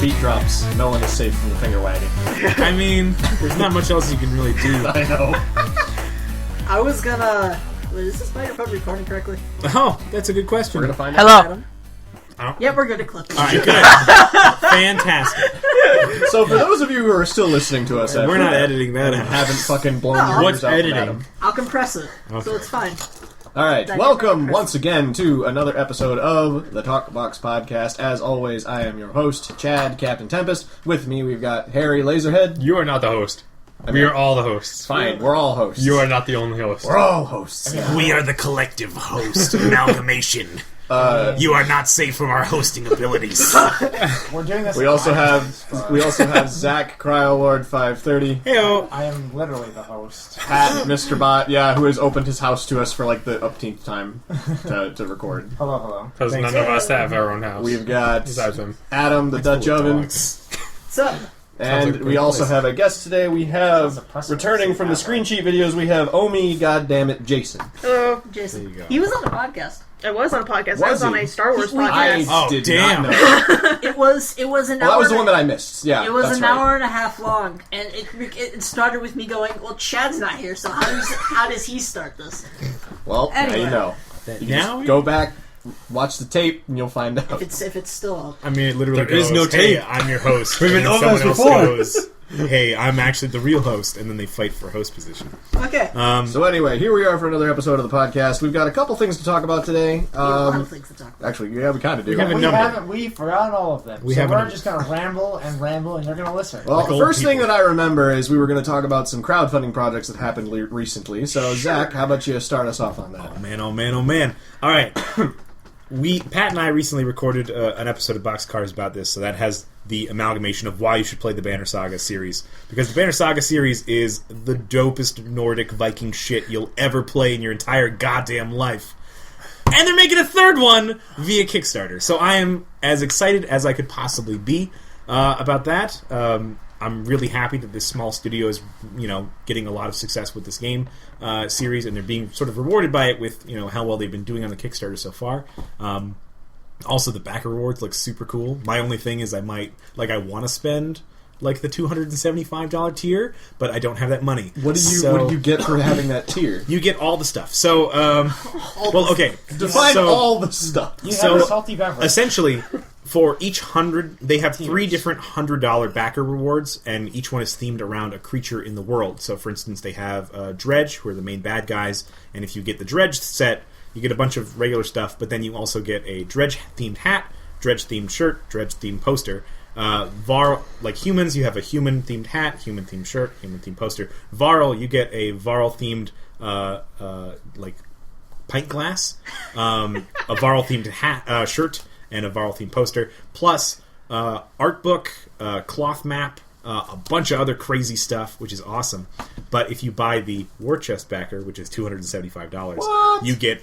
beat drops, no one is safe from the finger wagging. I mean, there's not much else you can really do. I know. I was gonna... Wait, is this microphone recording correctly? Oh, that's a good question. We're gonna find Hello. out. Adam? Yeah, we're good to clip. All right, good. Fantastic. So for those of you who are still listening to us, We're not editing that and out. haven't fucking blown your What's ears out from editing? Adam. I'll compress it, Okay. so it's fine. All right, welcome once again to another episode of the Talk Box Podcast. As always, I am your host, Chad, Captain Tempest. With me, we've got Harry Laserhead. You are not the host. We are all the hosts. Fine, we're all hosts. You are not the only host. We're all hosts. We are the collective host amalgamation. You are not safe from our hosting abilities. We're doing this. We also have Zack, Cryolord 530. Heyo. I am literally the host. Pat, Mr. Bot, who has opened his house to us for like the upteenth time to record. Hello. Because none of us have our own house. We've got Besides him. Adam, the Dutch Oven, What's up? and like a we great also place. have a guest today. We have, returning from the screen sheet videos, we have Omi, goddammit, Jason. Hello. Jason. There you go. He was on a podcast. I was on a podcast. Was I was on he? a Star Wars I podcast. Oh, did damn. not know. It was an Well, hour. that was the one that I missed. Yeah, It was that's an right. hour and a half long, and it started with me going, "Well, Chad's not here, so how does he start this?" Well, now Anyway. you know. You Now? just go back, watch the tape, and you'll find out. If it's still up. I mean, it literally There is goes, no "Hey, tape. I'm your host." We've And been then over someone this else before. goes, "Hey, I'm actually the real host," and then they fight for host position. Okay. So anyway, here we are for another episode of the podcast. We've got a couple things to talk about today. We have a lot of things to talk about. Actually, yeah, we kind of do. have a We number. haven't. We've forgotten all of them. We so have a we're number. just going to ramble, and you're going to listen. Well, Like the old first thing people. that I remember is we were going to talk about some crowdfunding projects that happened recently. So, Zach, how about you start us off on that? Oh man, oh man, oh man. All right. Pat and I recently recorded an episode of Box Cars about this, so that has the amalgamation of why you should play the Banner Saga series. Because the Banner Saga series is the dopest Nordic Viking shit you'll ever play in your entire goddamn life. And they're making a third one via Kickstarter. So I am as excited as I could possibly be about that. I'm really happy that this small studio is, getting a lot of success with this game series, and they're being sort of rewarded by it with, how well they've been doing on the Kickstarter so far. Also, the backer rewards look super cool. My only thing is I want to spend like the $275 tier, but I don't have that money. What do you get for having that tier? You get all the stuff. So, okay. Define So- all the stuff. You so, have a salty beverage. Essentially, for each 100, they have 3 different $100 backer rewards, and each one is themed around a creature in the world. So, for instance, they have Dredge, who are the main bad guys, and if you get the Dredge set, you get a bunch of regular stuff, but then you also get a Dredge-themed hat, Dredge-themed shirt, Dredge-themed poster. Like humans, you have a human-themed hat, human-themed shirt, human-themed poster. Varl, you get a Varl-themed, pint glass, a Varl-themed hat, shirt, and a Varl-themed poster, plus art book, cloth map, a bunch of other crazy stuff, which is awesome. But if you buy the War Chest backer, which is $275, you get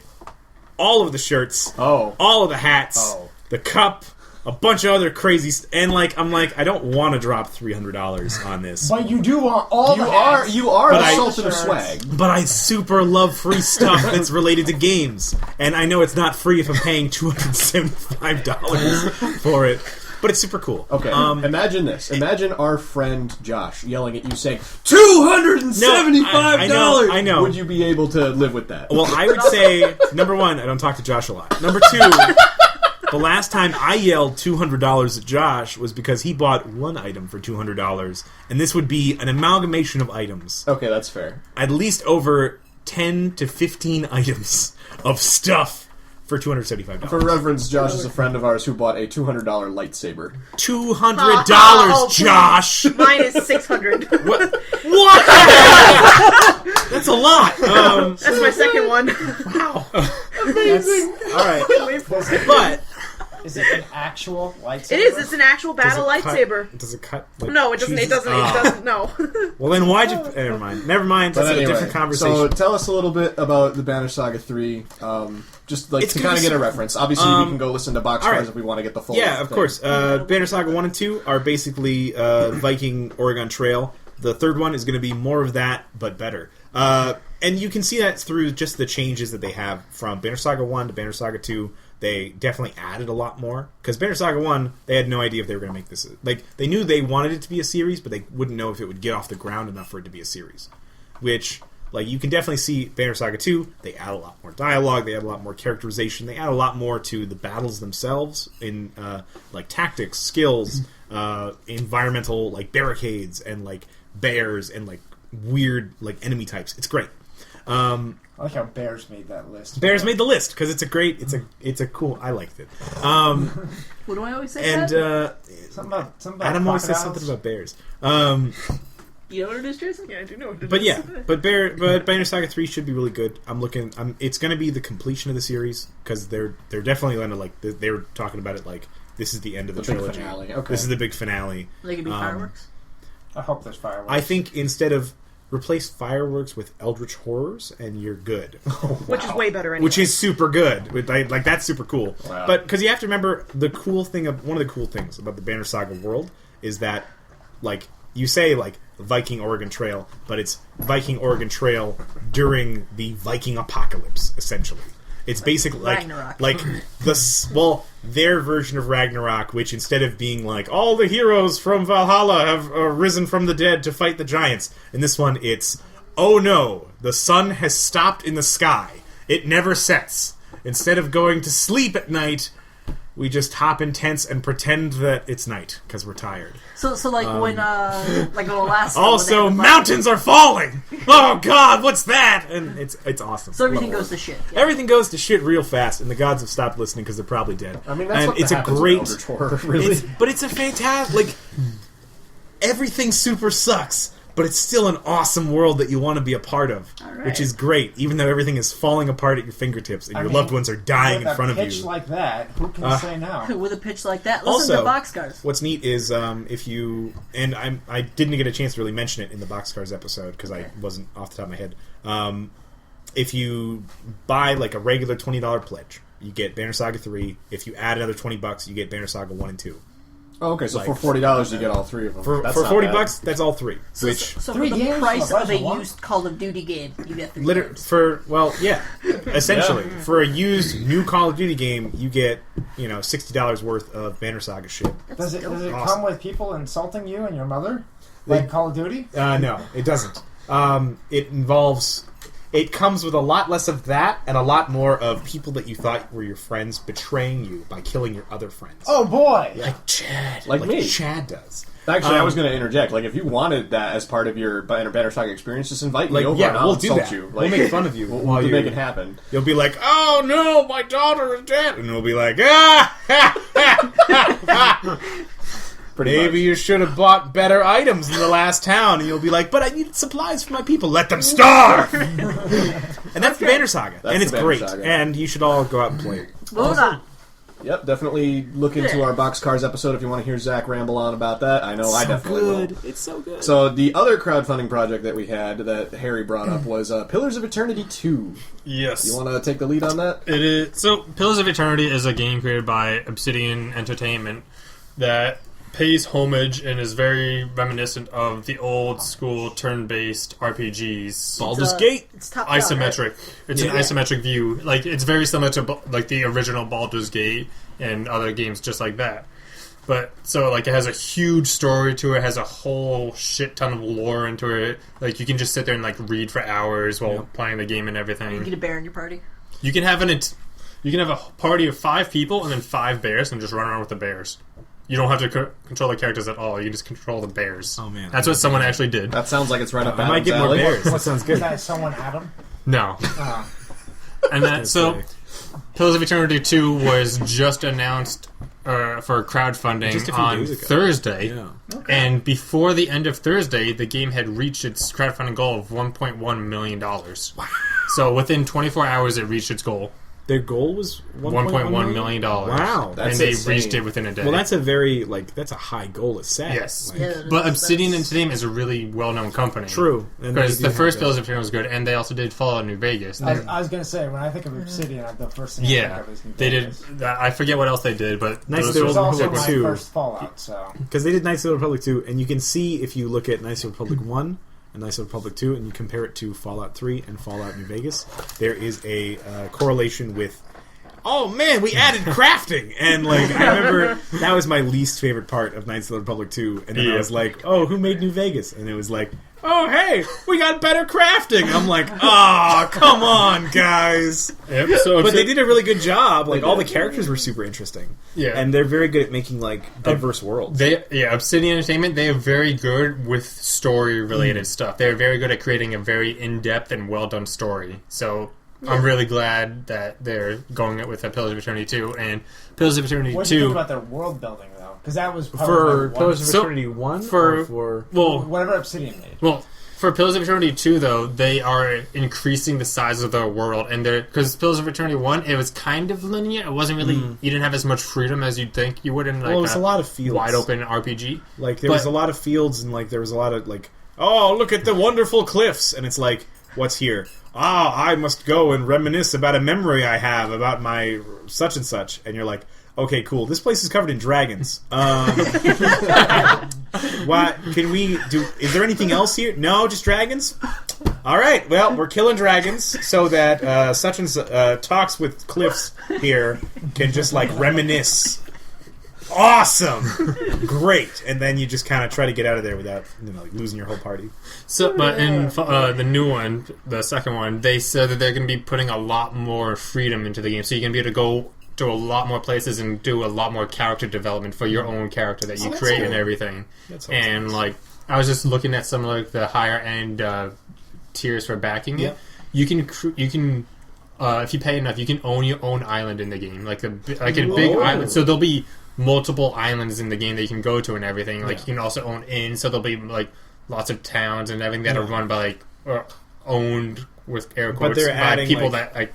all of the shirts, all of the hats, the cup, a bunch of other crazy and I don't want to drop $300 on this. But you do want all the hats. You are But the I- sultan of swag. But I super love free stuff that's related to games. And I know it's not free if I'm paying $275 for it. But it's super cool. Okay, imagine this. Imagine our friend Josh yelling at you saying, $275! No, I know. Would you be able to live with that? Well, I would say, number one, I don't talk to Josh a lot. Number two, the last time I yelled $200 at Josh was because he bought one item for $200, and this would be an amalgamation of items. Okay, that's fair. At least over 10 to 15 items of stuff for $275. For reference, Josh is a friend of ours who bought a $200 lightsaber. $200, Oh, Josh! Mine is $600. What? What? the hell? That's a lot. That's my second one. Wow. Amazing! All right. But Is it an actual lightsaber? It is. It's an actual battle Does it cut- lightsaber. Does it cut? Like, No, it doesn't. Jesus? It doesn't. Ah. It doesn't. No. Well, then why'd you... Never mind. But That's anyway, a different conversation. so tell us a little bit about the Banner Saga 3, just like It's to gonna kind of be get a so- reference. Obviously, we can go listen to Box all Cars right. if we want to get the full Yeah, of thing. course. Banner Saga 1 and 2 are basically Viking Oregon Trail. The third one is going to be more of that, but better. And you can see that through just the changes that they have from Banner Saga 1 to Banner Saga 2. they definitely added a lot more. Because Banner Saga 1, they had no idea if they were going to make this. Like, they knew they wanted it to be a series, but they wouldn't know if it would get off the ground enough for it to be a series. Which, like, you can definitely see Banner Saga 2, they add a lot more dialogue, they add a lot more characterization, they add a lot more to the battles themselves in, like, tactics, skills, environmental, like, barricades, and, like, bears, and, like, weird, like, enemy types. It's great. I like how Bears made that list. Bears made the list because it's a great, it's a cool. I liked it. What do I always say? And Something about Adam always says crocodiles. something about bears. You know what it is, Jason? Yeah, I do know what it But is. yeah, but Banner Saga 3 should be really good. It's going to be the completion of the series because they're definitely going to like they're talking about it like this is the end of the big trilogy. finale. Okay. This is the big finale. They could be fireworks. I hope there's fireworks. I think instead of replace fireworks with eldritch horrors and you're good. Which is way better anyway. Which is super good. Like that's super cool. Wow. But because you have to remember one of the cool things about the Banner Saga world is that like you say like Viking Oregon Trail, but it's Viking Oregon Trail during the Viking apocalypse essentially. It's basically Ragnarok. like their version of Ragnarok, which instead of being like all the heroes from Valhalla have risen from the dead to fight the giants, in this one it's oh no, the sun has stopped in the sky. It never sets. Instead of going to sleep at night, we just hop in tents and pretend that it's night because we're tired. So like when Alaska. Also, when they- mountains are falling. Oh God, what's that? And it's awesome. So everything Love goes it. to shit. Yeah. Everything goes to shit real fast, and the gods have stopped listening because they're probably dead. I mean, that's and what it's a happens great, with Eldritch Horror, really. but it's a fantastic. Like everything super sucks, but it's still an awesome world that you want to be a part of, All right. which is great. Even though everything is falling apart at your fingertips and your loved ones are dying in front of With a pitch you. like that, who can say no? With a pitch like that, listen Also, to Boxcars. What's neat is if you and I didn't get a chance to really mention it in the Boxcars episode because I wasn't off the top of my head. If you buy like a regular $20 pledge, you get Banner Saga 3. If you add another $20, you get Banner Saga 1 and 2. Oh, okay, so Like- for $40 you get all three of them. For That's for not $40, bad. that's all three. Which So Three for the games price for of a Horizon 1? used Call of Duty game, you get 3 games. essentially Yeah. for a used new Call of Duty game, you get $60 worth of Banner Saga shit. Does it awesome. come with people insulting you and your mother? Like Call of Duty? No, it doesn't. It comes with a lot less of that and a lot more of people that you thought were your friends betraying you by killing your other friends. Oh boy! Like Chad. Like me. Chad does. Actually, I was going to interject. Like, if you wanted that as part of your Banner Saga experience, just invite me Like, over yeah, and I'll we'll do insult that. you. We'll make fun of you We'll while you make it happen. You'll be like, oh no, my daughter is dead. And we'll be like, Pretty maybe much. you should have bought better items in the last town. And you'll be like, but I needed supplies for my people. Let them starve! And that's the Banner Saga. That's and the it's Banner great. Saga. And you should all go out and play it. Moving on. Yep, definitely look into our Boxcars episode if you want to hear Zach ramble on about that. I know I definitely will. It's so good. So the other crowdfunding project that we had that Harry brought up was Pillars of Eternity 2. Yes. You want to take the lead on that? It is. So, Pillars of Eternity is a game created by Obsidian Entertainment that pays homage and is very reminiscent of the old school turn-based RPGs. Baldur's Gate. It's top down, Isometric. It's an isometric view. Like, it's very similar to like the original Baldur's Gate and other games just like that. But so like it has a huge story to it, has a whole shit ton of lore into it. Like you can just sit there and like read for hours while playing the game and everything. You get a bear in your party. You can have a party of 5 people and then 5 bears and just run around with the bears. You don't have to control the characters at all. You just control the bears. Oh, man. That's what someone actually did. That sounds like it's right up I might Adam's get more alley. bears. That sounds Is good. that someone Adam? No. And that so Pillars of Eternity 2 was just announced for crowdfunding Just a few on days ago. Thursday. Yeah. And before the end of Thursday, the game had reached its crowdfunding goal of $1.1 million. Wow. So within 24 hours, it reached its goal. Their goal was $1.1 million. Wow. That's and they insane. reached it within a day. Well, that's a high goal to set. Yes. Like, Yeah, But Obsidian Entertainment is a really well-known company. True. And Because they the do first have Pillars of Eternity was good, and they also did Fallout New Vegas. I was going to say, when I think of Obsidian, the first thing I Yeah, think of is New they did. Vegas. I forget what else they did, but Nice those Little It was were- also Republic my 2. first Fallout, so... Because they did Knights of the Republic 2, and you can see if you look at Knights of the Republic 1 and Knights of the Republic 2, and you compare it to Fallout 3 and Fallout New Vegas, there is a correlation with oh man, we added crafting, and like I remember that was my least favorite part of Knights of the Republic 2, and then I was like, oh, who made New Vegas? And it was like, oh hey, we got better crafting. I'm like, oh, come on, guys. Yep. But they did a really good job. Like all the characters were super interesting. Yeah. And they're very good at making like diverse worlds. Obsidian Entertainment, they are very good with story related stuff. They're very good at creating a very in-depth and well done story. So I'm really glad that they're going with a Pillars of Eternity 2, and Pillars of Eternity 2. What do you think about their world building though? Because that was For probably Pillars of So, Eternity 1 for whatever Obsidian made. Well, for Pillars of Eternity 2, though, they are increasing the size of their world, and because Pillars of Eternity 1, it was kind of linear. It wasn't really you didn't have as much freedom as you'd think you would in like it was a lot of fields. wide open RPG. Like there was a lot of fields, and like there was a lot of like, oh, look at the wonderful cliffs, and it's like, what's here? I must go and reminisce about a memory I have about my such and such, and you're like, okay, cool. This place is covered in dragons. What can we do? Is there anything else here? No, just dragons. All right. Well, we're killing dragons so that such and talks with cliffs here can just like reminisce. Awesome, great, and then you just kind of try to get out of there without like losing your whole party. So, but in the new one, the second one, they said that they're going to be putting a lot more freedom into the game, so you're going to be able to go to a lot more places and do a lot more character development for your own character that you create and everything. And like, I was just looking at some of like the higher end tiers for backing it. You can if you pay enough, you can own your own island in the game, like a big island. So there'll be multiple islands in the game that you can go to and everything. Like you can also own inns, so there'll be like lots of towns and everything that are run by like or owned with air quotes by people that like.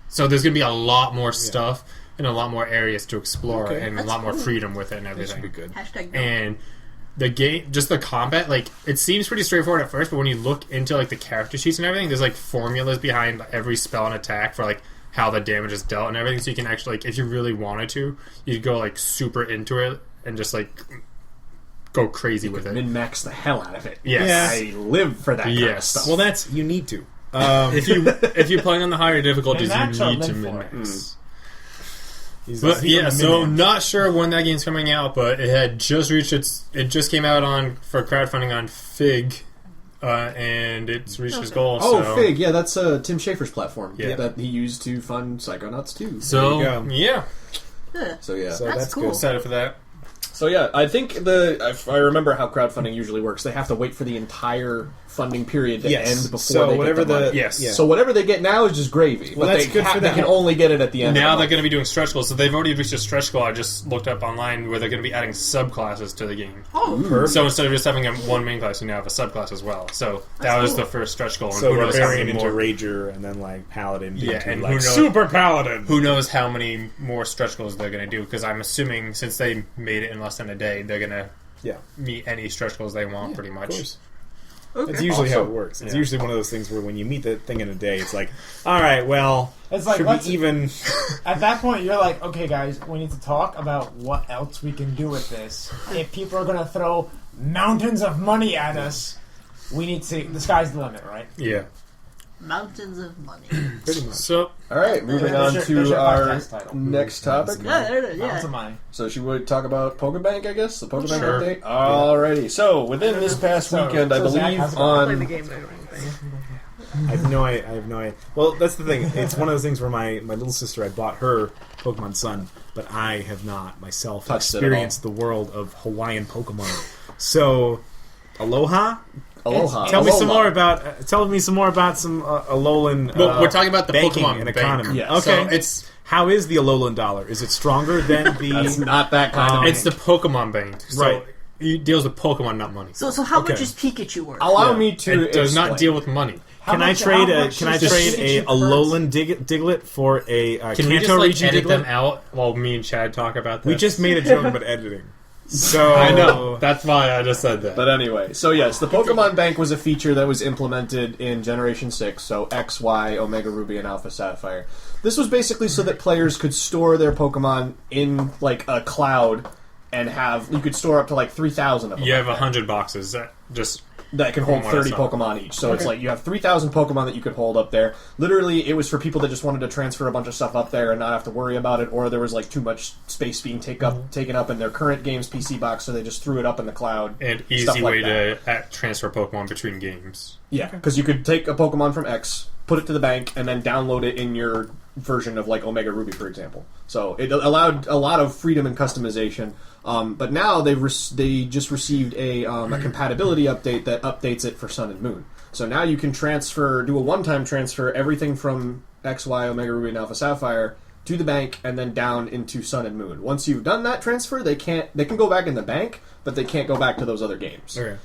So there's gonna be a lot more stuff and a lot more areas to explore and a lot more freedom with it and everything. That should be good. And the game, just the combat, like it seems pretty straightforward at first, but when you look into like the character sheets and everything, there's like formulas behind every spell and attack for like how the damage is dealt and everything. So you can actually, like, if you really wanted to, you could go like super into it and just like go crazy with it. Min-max the hell out of it. Yes. I live for that kind of stuff. Well, you need to. If you're playing on the higher difficulties, Min-max you or need to min-max? But yeah, so not sure when that game's coming out, but it had just reached it just came out for crowdfunding on Fig, and it's reached its goal. Oh, so. Fig, yeah, that's Tim Schafer's platform Yeah. that he used to fund Psychonauts 2. So There you go. yeah, So yeah. So That's that's cool. good. excited for that. So yeah, I think if I remember how crowdfunding usually works, they have to wait for the entire funding period to end before so they whatever get the money. Yes. Yeah. So whatever they get now is just gravy. Well, but that's they good for they them. can only get it at the end. Now of the they're going to be doing stretch goals, so they've already reached a stretch goal. I just looked up online where they're going to be adding subclasses to the game. Oh, So instead of just having one main class, you now have a subclass as well. So that was cool. the first stretch goal. And So who knows how Barbarian many into more? Rager, and then like Paladin. Yeah, into, and like who knows- Super Paladin. Who knows how many more stretch goals they're going to do? Because I'm assuming since they made it in less than a day, they're going to meet any stretch goals they want, pretty much. Of course. okay. It's usually how it Awesome. works. It's Yeah. usually one of those things where when you meet the thing in a day, it's like, all right, well, It's like, should let's- we even? At that point, you're like, okay, guys, we need to talk about what else we can do with this. If people are going to throw mountains of money at us, we need to. The sky's the limit, right? Yeah, Mountains of money. pretty much. So All right, moving on There's to your our podcast title. next topic. Yeah, there it is. Mountains of Yeah. money. So should we talk about Pokebank, I guess? The Pokebank Sure. update? Alrighty. So within this past So- weekend, I so Zach, believe how's it going? Play the on... game. I don't know anything. I have no idea. Well, that's the thing. It's one of those things where my little sister, I bought her Pokemon Sun, but I have not myself Touched it at experienced the world of Hawaiian Pokemon. So, aloha. Aloha. Tell me Alola. some more about. Tell me some more about some Alolan. well, we're talking about the banking Pokemon and bank. economy. Yeah, Okay, So it's how is the Alolan dollar? Is it stronger than the? That's not that kind of... it's the Pokemon bank. So Right. it deals with Pokemon, not money. So how much Okay. is Pikachu worth? Allow me to It does not explain. deal with money. Can I trade a Pikachu Alolan Diglett for a Can we Kanto just like region edit Diglett? them out while me and Chad talk about this? We just made a joke about editing. So I know. That's why I just said that. But anyway, so yes, the Pokemon Bank was a feature that was implemented in Generation 6, so X, Y, Omega Ruby, and Alpha Sapphire. This was basically so that players could store their Pokemon in, like, a cloud, and you could store up to, like, 3,000 of them. You have 100 boxes that just that can hold From what I 30 saw. Pokemon each. So it's like you have 3,000 Pokemon that you could hold up there. Literally, it was for people that just wanted to transfer a bunch of stuff up there and not have to worry about it, or there was like too much space being taken up in their current game's PC box, so they just threw it up in the cloud. And Stuff easy like way that. to transfer Pokemon between games. Yeah, because you could take a Pokemon from X, put it to the bank, and then download it in your version of like Omega Ruby, for example. So it allowed a lot of freedom and customization. But now they just received a compatibility update that updates it for Sun and Moon. So now you can do a one-time transfer everything from X, Y, Omega Ruby, and Alpha Sapphire to the bank and then down into Sun and Moon. Once you've done that transfer, they can go back in the bank, but they can't go back to those other games. Okay.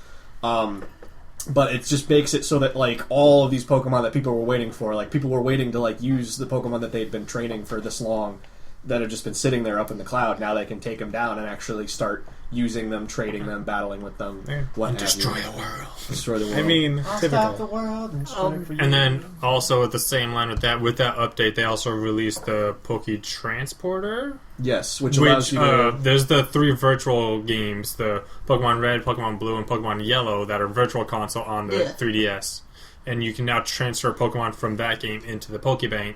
But it just makes it so that like all of these Pokemon that people were waiting for, like people were waiting to like use the Pokemon that they'd been training for this long, that have just been sitting there up in the cloud. Now they can take them down and actually start using them, trading them, battling with them, what have Destroy you. the world. Destroy the world. I mean, I'll stop the typical. world and destroy it for you. And then also at the same line with that update, they also released the Poke Transporter. yes, which allows Which you to. there's the 3 virtual games: the Pokemon Red, Pokemon Blue, and Pokemon Yellow that are virtual console on the 3DS, and you can now transfer Pokemon from that game into the Pokebank,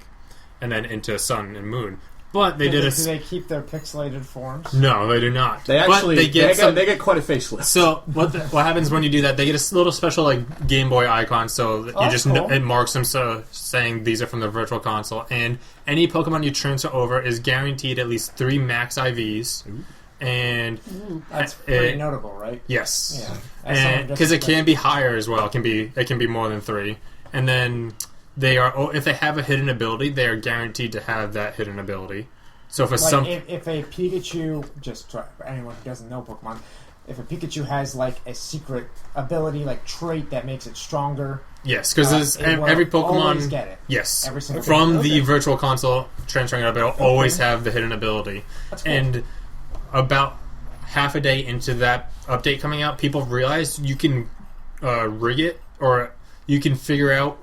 and then into Sun and Moon. But they do did they, a do they keep their pixelated forms? no, they do not. They actually but they get quite a facelift. So what happens when you do that? They get a little special like Game Boy icon, so that you Oh, just cool. it marks them saying these are from the virtual console. And any Pokemon you transfer over is guaranteed at least 3 max IVs. And That's it- pretty notable, right? yes, Yeah. That's someone and just because it like- can be higher as well. It can be more than 3. And then if they have a hidden ability, they are guaranteed to have that hidden ability. So for Like some if a Pikachu, just for anyone who doesn't know Pokemon, if a Pikachu has like a secret ability, like trait that makes it stronger, yes, because it will every Pokemon always get it. yes Every single from time. the Okay. virtual console transferring it up, it'll always have the hidden ability. That's cool. And about half a day into that update coming out, people realized you can rig it, or you can figure out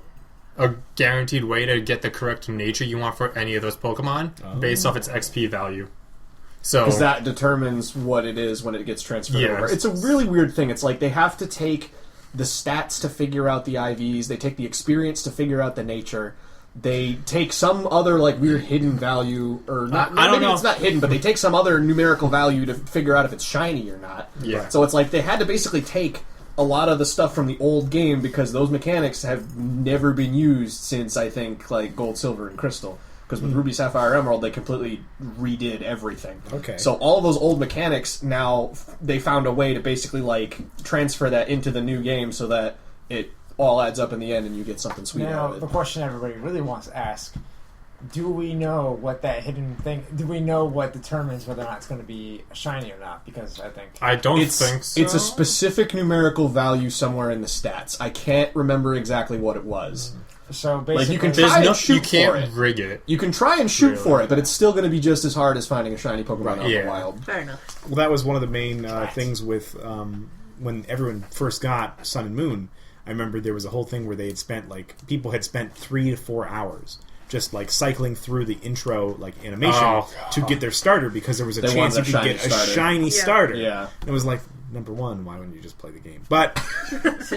a guaranteed way to get the correct nature you want for any of those Pokemon based off its XP value. So Because that determines what it is when it gets transferred Yes. over. It's a really weird thing. It's like they have to take the stats to figure out the IVs. They take the experience to figure out the nature. They take some other like weird hidden value, or not. I don't maybe know. it's not hidden, but they take some other numerical value to figure out if it's shiny or not. Yeah. So it's like they had to basically take a lot of the stuff from the old game because those mechanics have never been used since I think like Gold, Silver, and Crystal. Because with Ruby, Sapphire, Emerald, they completely redid everything. Okay. So all those old mechanics now they found a way to basically like transfer that into the new game so that it all adds up in the end and you get something sweet out Now, of the it. question everybody really wants to ask: do we know what that hidden thing? Do we know what determines whether or not it's going to be shiny or not? Because I think I don't It's think so. it's a specific numerical value somewhere in the stats. I can't remember exactly what it was. so. Basically, Like, you can There's try and no, shoot you can't for it. rig it. You can try and shoot Really? for it, but it's still going to be just as hard as finding a shiny Pokemon out in Yeah. the wild. Fair enough. Well, that was one of the main things with when everyone first got Sun and Moon. I remember there was a whole thing where they had spent people had spent 3 to 4 hours just like cycling through the intro like animation Oh, to get their starter because there was a They chance you wanted could a get shiny a starter. shiny Yeah. starter. Yeah. And it was like, number one, why wouldn't you just play the game? But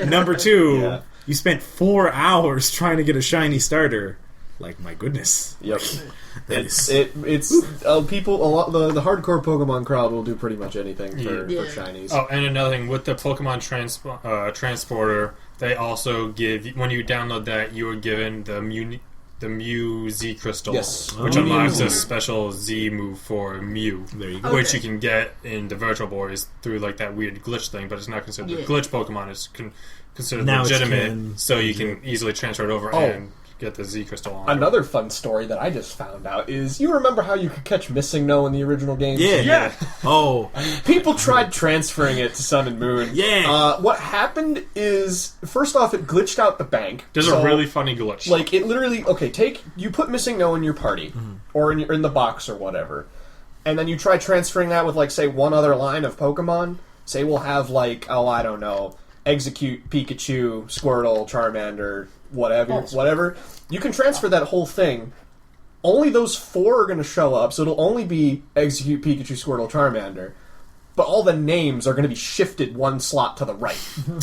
number two, Yeah. you spent 4 hours trying to get a shiny starter. Like, my goodness. Yep. That It's is- people a lot the hardcore Pokemon crowd will do pretty much anything for Yeah. shinies. Oh, and another thing with the Pokemon Transporter, they also give when you download that, you are given the Mew Z Crystal, Yes. which Oh. unlocks a special Z move for Mew, There you go. which Okay. you can get in the Virtual Boys through like that weird glitch thing, but it's not considered Yeah. a glitch Pokemon. It's considered Now it's legitimate, canon. so you can easily transfer it over Oh. and get the Z Crystal on. Another fun story that I just found out is you remember how you could catch Missing No in the original game? Yeah. Oh. People tried transferring it to Sun and Moon. Yeah. What happened is, first off, it glitched out the bank. There's So, a really funny glitch. like it literally. Okay, you put Missing No in your party or in the box or whatever, and then you try transferring that with like say one other line of Pokemon. Say we'll have like I don't know, Execute, Pikachu, Squirtle, Charmander, whatever. You can transfer that whole thing. Only those 4 are going to show up, so it'll only be Execute, Pikachu, Squirtle, Charmander. but all the names are going to be shifted one slot to the right.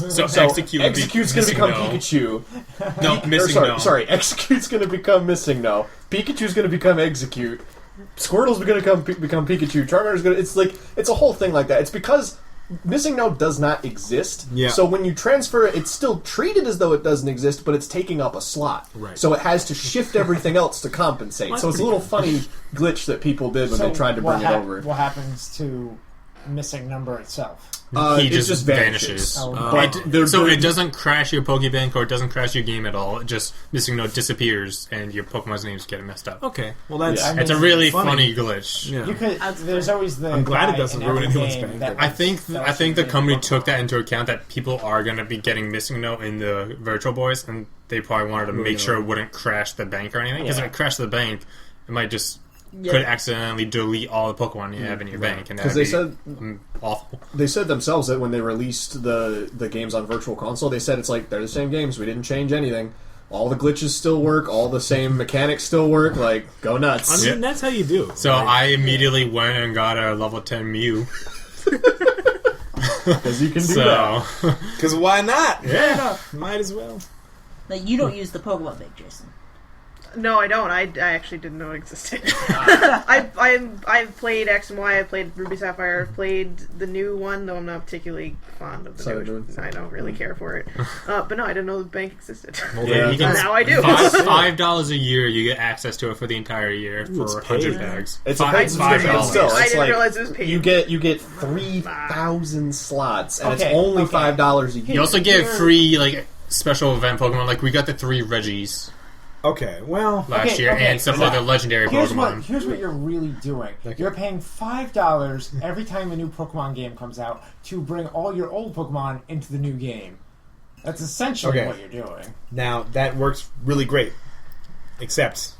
So, So Execute's going to become no. Pikachu. No, missing no. Sorry, Execute's going to become Missing No. Pikachu's going to become Execute. Squirtle's going to become Pikachu. Charmander's going to... It's a whole thing like that. It's because Missing No does not exist. Yeah. So when you transfer it, it's still treated as though it doesn't exist, but it's taking up a slot. Right. So it has to shift everything else to compensate. Well, so it's a little funny glitch that people did when they tried to bring it over. What happens to Missing Number itself? He It just vanishes. Oh, But they're So doing- it doesn't crash your Pokebank or it doesn't crash your game at all. It just Missing No disappears and your Pokemon's names get messed up. Okay, well that's Yeah. It's a really funny glitch. Yeah. You could. There's always the. I'm glad it guy doesn't in ruin every anyone's game bank. that I was- think that I was think the created company Pokemon. took that into account that people are going to be getting Missing No in the Virtual Boys, and they probably wanted to make sure it wouldn't crash the bank or anything. Because if it crashed the bank, it might just could accidentally delete all the Pokemon you have in your bank, and Because that'd they be said awful. they said themselves that when they released the games on Virtual Console, they said it's like they're the same games. We didn't change anything. All the glitches still work. All the same mechanics still work. Like, go nuts. I mean, that's how you do. So I immediately went and got a level 10 Mew. Because you can do that. So Because why not? Yeah, might as well. Like, you don't use the Pokemon Bank, Jason. No, I don't. I actually didn't know it existed. I've played X and Y. I played Ruby Sapphire. I've played the new one, though I'm not particularly fond of the Sun and new. Moon. I don't really care for it. But no, I didn't know the bank existed. yeah, you can Now I do. $5 a year. You get access to it for the entire year it's for 100 paid. bags. It's a paid subscription, but $5. still, I it's didn't like realize it was paid. you get 3,000 slots, and Okay, it's only okay. $5 a year. You also get free like special event Pokemon. Like we got the 3 Reggies Okay, well, last year, and some other legendary Pokemon. Here's what you're really doing. You're paying $5 every time a new Pokemon game comes out to bring all your old Pokemon into the new game. That's essentially Okay. what you're doing. now that works really great. Except,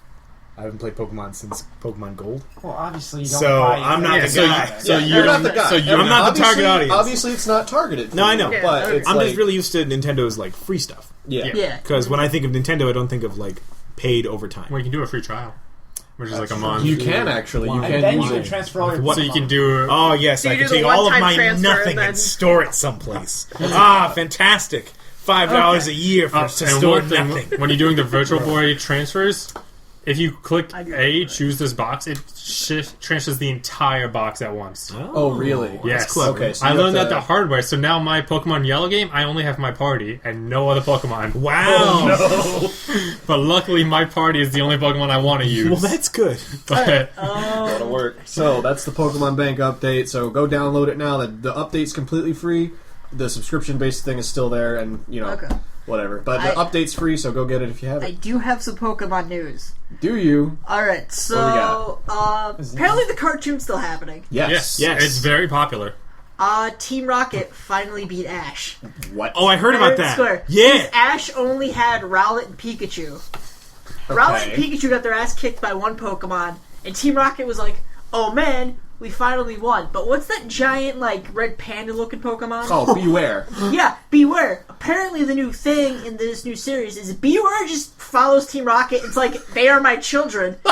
I haven't played Pokemon since Pokemon Gold. Well, obviously you don't So, buy I'm not the everything. guy. So Yeah, you're you're not the guy. So you're I'm not the target Obviously- audience. Obviously, it's not targeted. For No, I you, know. Yeah, but okay. it's I'm like, just really used to Nintendo's like free stuff. yeah. Yeah. Because when I think of Nintendo, I don't think of like paid overtime. Well, you can do a free trial, which is like a month. You can actually. You Why? can And then you use can it. transfer all your What- So Pokemon. you can do. Oh yes, So I you can do the take all of one-time my transfer nothing and then- and store it someplace. Fantastic! $5 a year for to and store one thing, nothing. when you're doing the Virtual Boy transfers, if you click I do A, that. choose this box, it transfers the entire box at once. Oh, really? Yes. clever. Okay, so I you learned have that to- the hard way. So now my Pokemon Yellow game, I only have my party and no other Pokemon. Wow. But luckily, my party is the only Pokemon I want to use. Well, that's good. But That'll work. So that's the Pokemon Bank update. So go download it now. The update's completely free. The subscription-based thing is still there, and Okay. whatever. But the update's free, so go get it if you have I it. do have some Pokemon news. Do you? Alright, so apparently the cartoon's still happening. Yes. Yes. it's very popular. Team Rocket finally beat Ash. What? Oh, I heard about that. Square. Yeah. Ash only had Rowlet and Pikachu. Rowlet and Pikachu got their ass kicked by one Pokemon, and Team Rocket was like, "Oh man, we finally won." But what's that giant, like, red panda-looking Pokemon? Oh, beware. Yeah, Beware. Apparently the new thing in this new series is Beware just follows Team Rocket. It's like, they are my children. So,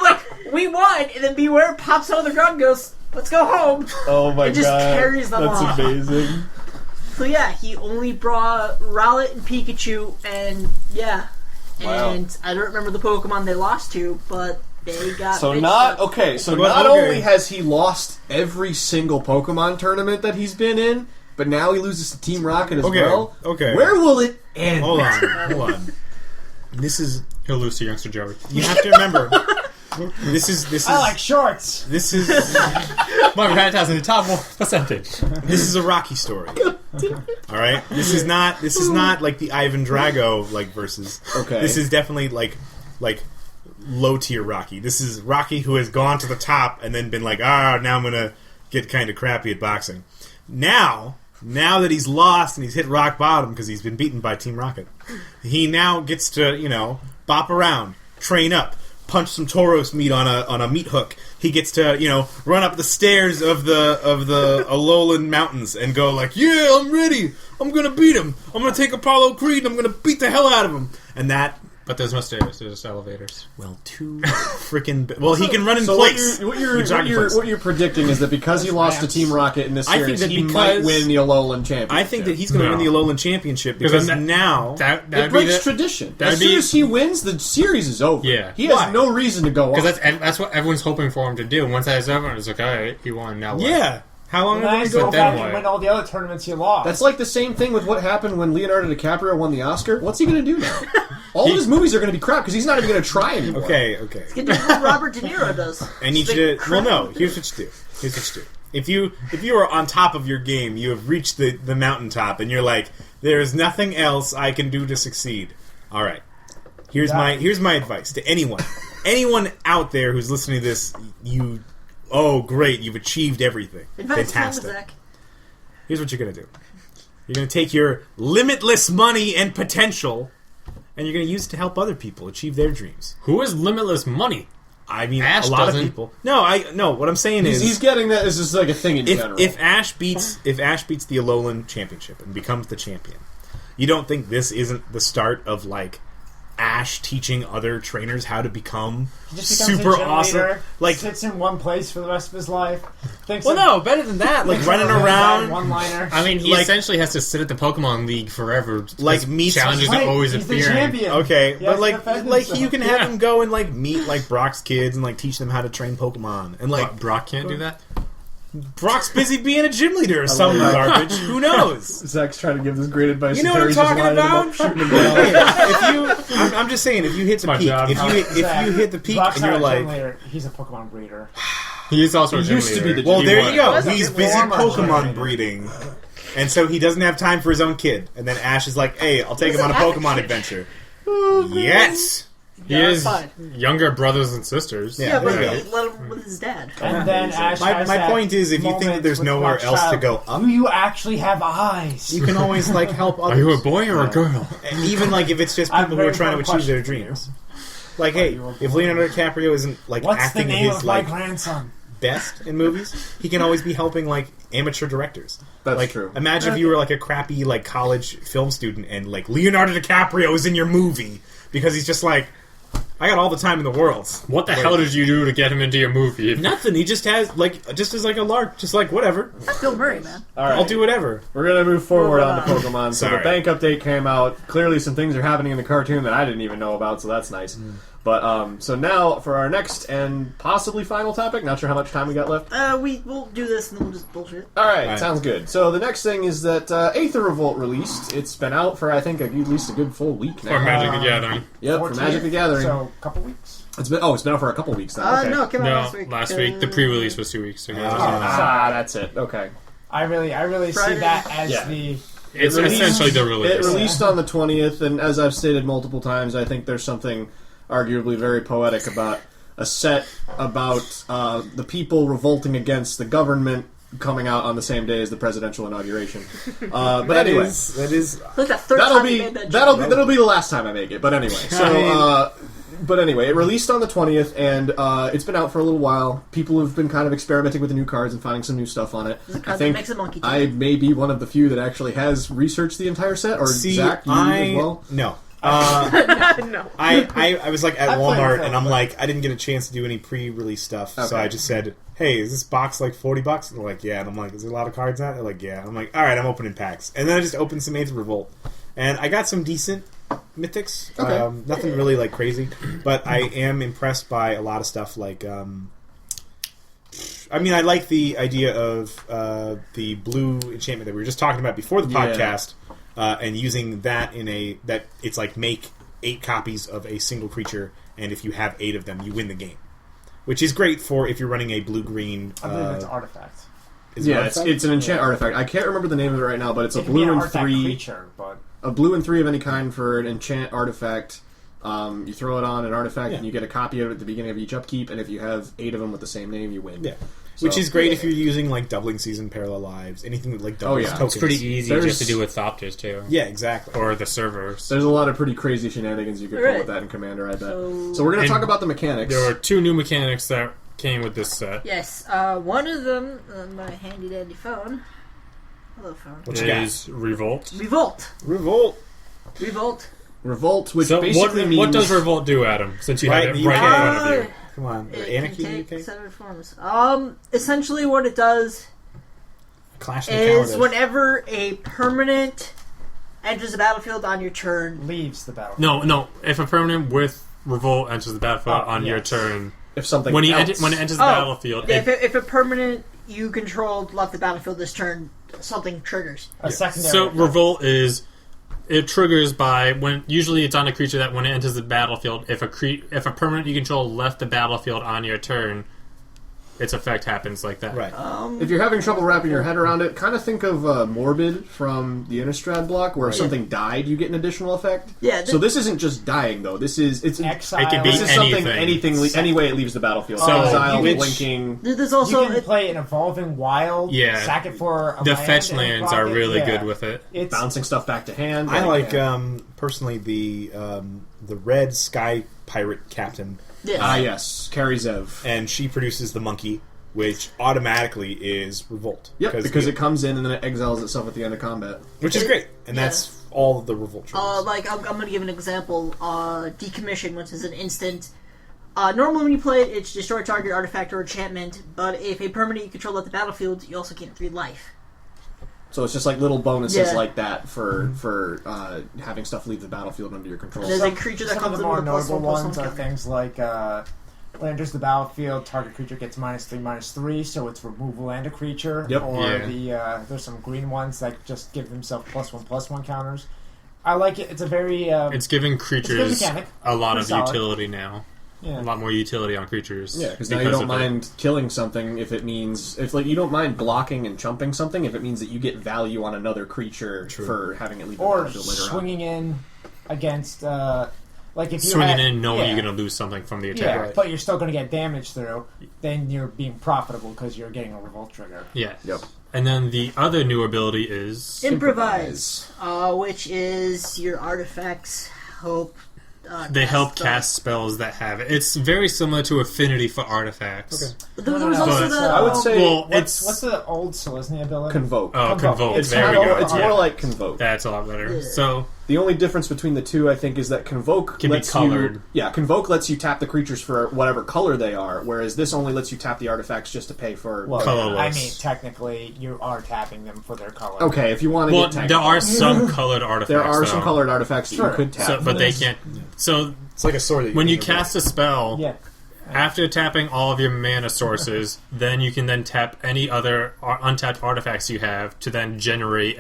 like, we won, and then Beware pops out of the ground and goes, "Let's go home." Oh my It just carries them That's off. amazing. So yeah, he only brought Rowlet and Pikachu, and yeah. Wow. And I don't remember the Pokemon they lost to, but they got So mixed not up. okay. So Well, not okay. only has he lost every single Pokemon tournament that he's been in, but now he loses to Team Rocket as Okay, well. okay. Where will it end? Hold on. This is He'll lose to Youngster Joey. you have to remember. This is I like shorts. this is My rat has in the top percentage. this is a Rocky story. All right, this is not like the Ivan Drago like versus. Okay. This is definitely like low tier Rocky. This is Rocky who has gone to the top and then been like, now I'm gonna get kind of crappy at boxing. Now that he's lost and he's hit rock bottom because he's been beaten by Team Rocket, he now gets to bop around, train up, punch some Tauros meat on a meat hook. He gets to run up the stairs of the Alolan Mountains and go like, yeah, I'm ready. I'm gonna beat him. I'm gonna take Apollo Creed and I'm gonna beat the hell out of him. And that But there's no stairs. There's just elevators. Well, too freaking. Well, he can run in So place. what you're predicting is that because he lost to Team Rocket in this I think series, that he because- might win the Alolan Championship. I think that he's going to No. win the Alolan Championship because now. It That'd be breaks the, tradition. that'd As soon be- as he wins, the series is over. Yeah. He has Why? no reason to go on. because that's what everyone's hoping for him to do. Once that is over, it's like, all right, he won. Now what? Yeah. How long Nice ago? to go then back what? and win all the other tournaments he lost. That's like the same thing with what happened when Leonardo DiCaprio won the Oscar. What's he going to do now? All of his movies are going to be crap because he's not even going to try anymore. Okay. It's gonna do what Robert De Niro does. I need you to. Well, no. Here's what you do. If you are on top of your game, you have reached the mountaintop, and you're like, there is nothing else I can do to succeed. All right. Here's my advice to anyone out there who's listening to this. Oh, great! You've achieved everything. Advice time, Fantastic. Zach. Here's what you're gonna do. You're gonna take your limitless money and potential, and you're gonna use it to help other people achieve their dreams. Who has limitless money? I mean, Ash a lot doesn't. of people. No. What I'm saying is, He's getting that as just like a thing in general. if Ash beats the Alolan Championship and becomes the champion, you don't think this isn't the start of like Ash teaching other trainers how to become He just becomes super a gym awesome? leader, Like, sits in one place for the rest of his life. Thinks well, no, better than that. Like running around. One-liner. I mean, he Like- essentially has to sit at the Pokemon League forever. Like, meets- challenges Right, are always he's the appearing. champion. Okay, He but has to like defend you himself. can have Yeah. him go and like meet like Brock's kids and like teach them how to train Pokemon and like Like Brock can't do that. Brock's busy being a gym leader or some that. garbage. Who knows? Zach's trying to give this great advice. You know and what I'm Terry's just talking lying about? shooting him down. If you, I'm just saying, if you hit the my peak, job. if you hit the peak Brock's and you're not a gym like, leader. He's a Pokemon breeder. He is also a He gym used to be leader. the well, He there was. you go. Was a He's busy former Pokemon gym leader. breeding, and so he doesn't have time for his own kid. And then Ash is like, "Hey, I'll take him on a Pokemon adventure." Yes. He Yeah, is fine. younger brothers and sisters. Yeah, Yeah, but there you he let him with his dad. And then Ash My has my that point is, if you think that moment there's with nowhere Brock's else to child. go up, Do you actually have eyes? you can always like help others. Are you a boy or a girl? And even like if it's just I have people a who are very trying to important achieve their question for you. dreams. Like, hey, if Leonardo DiCaprio isn't like What's the acting name his of my like grandson? best in movies, he can always be helping like amateur directors. That's like, true. Imagine if you were like a crappy like college film student and like Leonardo DiCaprio is in your movie because he's just like, I got all the time in the world. What the hell did you do to get him into your movie? Nothing. He just has like just as like a lark, just like whatever. That's Bill Murray, man. All right. I'll do whatever. We're going to move forward on to Pokemon. So Sorry. the bank update came out. Clearly some things are happening in the cartoon that I didn't even know about, so that's nice. But so now for our next and possibly final topic. Not sure how much time we got left. We'll do this and then we'll just bullshit. All right, Right. sounds good. So the next thing is that Aether Revolt released. It's been out for I think at least a good full week now. Or Magic the Gathering. Yep, for 14th, Magic the Gathering. So, a couple weeks. It's been it's been out for a couple weeks now. Okay. No, it came out No, last week. last week. The pre-release was 2 weeks ago. That's it. Okay. I really see Friday. that as Yeah. the... It's released- essentially the It release. released on the 20th, and as I've stated multiple times, I think there's something arguably very poetic about a set about the people revolting against the government coming out on the same day as the presidential inauguration. But That anyway, is Like the third that'll time you be made that that'll joke. be that'll be the last time I make it. But anyway, so but anyway, it released on the 20th, and it's been out for a little while. People have been kind of experimenting with the new cards and finding some new stuff on it. There's a I card that think makes a monkey too. I may be one of the few that actually has researched the entire set, or See, Zach, you as well. No. No. I was like at I played Walmart it, and I'm but- like, I didn't get a chance to do any pre-release stuff, so Okay. I just said, hey, is this box like $40? And they're like, yeah. And I'm like, is there a lot of cards in it? They're like, yeah. I'm like, alright, I'm opening packs. And then I just opened some Aether Revolt. And I got some decent mythics. Okay. Nothing really like crazy. But I am impressed by a lot of stuff like I mean, I like the idea of the blue enchantment that we were just talking about before the Yeah. podcast, and using that that it's like make 8 copies of a single creature, and if you have 8 of them, you win the game. Which is great for if you're running a blue-green... I believe it's artifact. is it Yeah, artifact? it's an enchant artifact. I can't remember the name of it right now, but it's a It can be blue an and artifact 3, creature, but... a blue and 3 of any kind for an enchant artifact. You throw it on an artifact, Yeah. and you get a copy of it at the beginning of each upkeep. And if you have 8 of them with the same name, you win. Yeah. So- Which is great if you're using like doubling season, parallel lives, anything that like doubles yeah. It's tokens. It's pretty easy There's- just to do with Thopters, too. Yeah, exactly. Or the servers. There's a lot of pretty crazy shenanigans you could pull Right. with that in Commander, I bet. So- So we're going to And talk about the mechanics. There were 2 new mechanics that came with this set. Yes, one of them on my handy dandy phone. Hello, phone. What you got? Is Revolt. Revolt. Revolt. Revolt. Revolt, which So basically means... What does Revolt do, Adam? Since you Right have in it the right in UK. front of you. Come on, It Anarchy can in take the UK? 7 forms. Essentially what it does Clash of the is Cowardice. whenever a permanent enters the battlefield on your turn, Leaves the battlefield. No. If a permanent with Revolt enters the battlefield Oh, on your yes. turn, If something when it else... enters the Oh, battlefield, if a permanent you controlled left the battlefield this turn, something triggers. A secondary. so effect. Revolt is it triggers by when usually it's on a creature that when it enters the battlefield, if a permanent you control left the battlefield on your turn, its effect happens like that. Right. If you're having trouble wrapping your head around it, kind of think of Morbid from the Innistrad block, where if something died, you get an additional effect. Yeah, So this isn't just dying, though. It's Exile. It can be this is something anything. any way it leaves the battlefield. So, Exile, which- blinking. There's You also can play an evolving wild. Yeah. Sack it for a The land fetch and lands block are it. really Yeah. good with it. It's Bouncing stuff back to hand. I like personally the red sky pirate captain, yeah. yes, Carrie Zev. and she produces the monkey, which automatically is Revolt. Yep, because it comes in and then it exiles itself at the end of combat. which is great, and Yeah. that's all of the Revolt triggers. Like I'm going to give an example. Decommission, which is an instant. Normally when you play it, it's destroy target artifact or enchantment. But if a permanent you control left the battlefield, you also get 3 life. So it's just like little bonuses Yeah. like that for having stuff leave the battlefield under your control. There's a creature that some comes of the in more with a +1/+1 notable ones are counter. things like when it enters the battlefield, target creature gets -3/-3, so it's removal and a creature. Yep. Or Yeah. there's some green ones that just give themselves +1/+1 counters. I like it. It's a very It's giving creatures mechanic. a lot of Pretty solid. utility now. yeah. A lot more utility on creatures. Yeah, because now you don't of it. mind killing something if it means you don't mind blocking and chumping something if it means that you get value on another creature for having it leave the Or battlefield later on. swinging in against like if you Swinging had, in, knowing yeah. you're going to lose something from the Yeah, attack. but you're still going to get damage through. Then you're being profitable because you're getting a revolt trigger. Yeah. Yep. And then the other new ability is Improvise, which is your artifacts help. they help cast cast spells that have it. It's very similar to Affinity for artifacts. Okay. There was also But- the. I would say Well, What's the old Selesnya ability? Convoke. Oh, Convoke. It's There we more, go. it's Yeah. more like Convoke. That's a lot better. Yeah. So The only difference between the two, I think, is that Convoke Can be lets colored. Convoke lets you tap the creatures for whatever color they are, whereas this only lets you tap the artifacts just to pay for. Well, Colorless. I mean, technically, you are tapping them for their color. Okay, if you want to well, get there technical. are some colored artifacts. there are some though. colored artifacts that Sure. you could tap, So, but they this. can't. So It's like a sword. That when you can revolt. cast a spell, Yeah. after tapping all of your mana sources, then you can then tap any other untapped artifacts you have to then generate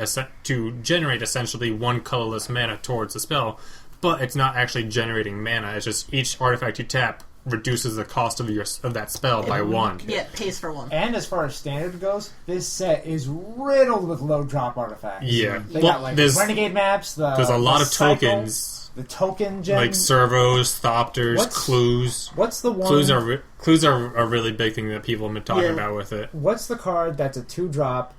essentially one colorless mana towards the spell. But it's not actually generating mana. It's just each artifact you tap reduces the cost of that spell by 1. Yeah, it pays for 1. And as far as standard goes, this set is riddled with low drop artifacts. Yeah. They Well, got like there's renegade maps. a lot the of cycle, tokens The token gen. like servos, thopters, What's- clues. What's the one? Clues are a really big thing that people have been talking Yeah. about with it. What's the card that's a 2-drop?